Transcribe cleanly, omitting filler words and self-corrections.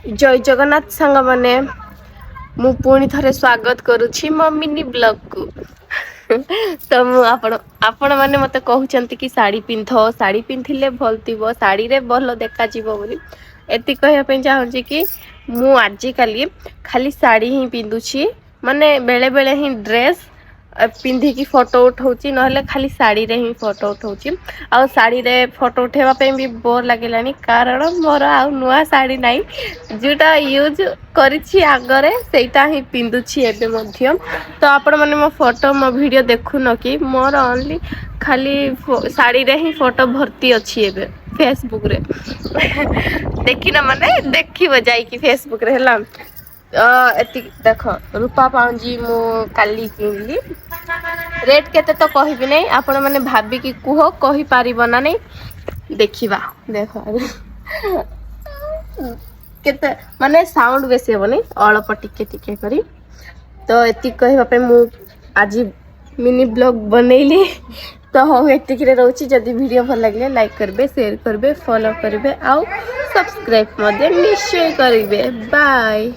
जय जगन्नाथ सांग मैंने मु पुणी थरे स्वागत करुछि मो मिनी ब्लॉग को तो मु आपण माने मते कहउचंती कि साड़ी पिंधो साड़ी पिंधिले भल थिबो साड़ी रे भल देखा जीवो बोली एति कहया पे चाहूची कि मु आजि काली खाली साड़ी ही पिंधुछि माने बेले बेले ही ड्रेस पिंधिकी फोटो उठाऊँ ना खाली साड़ी रे ही फोटो उठाऊँ आ साड़ी रे फोटो उठेवाई भी बोर लगे कारण मोर आ नुआ साड़ी नाई जोटा यूज करी आगरे सेटा ही पिंधुछि एबे मध्य तो आपण माने मो फोटो मो वीडियो देखु न कि मोर ओनली खाली साड़ी रे ही फोटो भर्ती अच्छी एबे फेसबुक रे देखिना माने देखिबो जाई कि फेसबुक रे हला एति देख रूपा पाउंजी मु काली किनली रेट केते तो कहबी नहीं आपण माने भाबी कि कुह कहि पारिबो ना नहीं देखिबा देखो केते माने साउंड बेसी हेबो नहीं अल्प टिके टिके करी तो एति कहबा पे मु आज मिनी ब्लॉग बनैली तो हो एति के रहउची जदी वीडियो भल लागले लाइक करबे शेयर करबे फॉलो करबे आ सब्सक्राइब मधे निश्चय करबे बाय।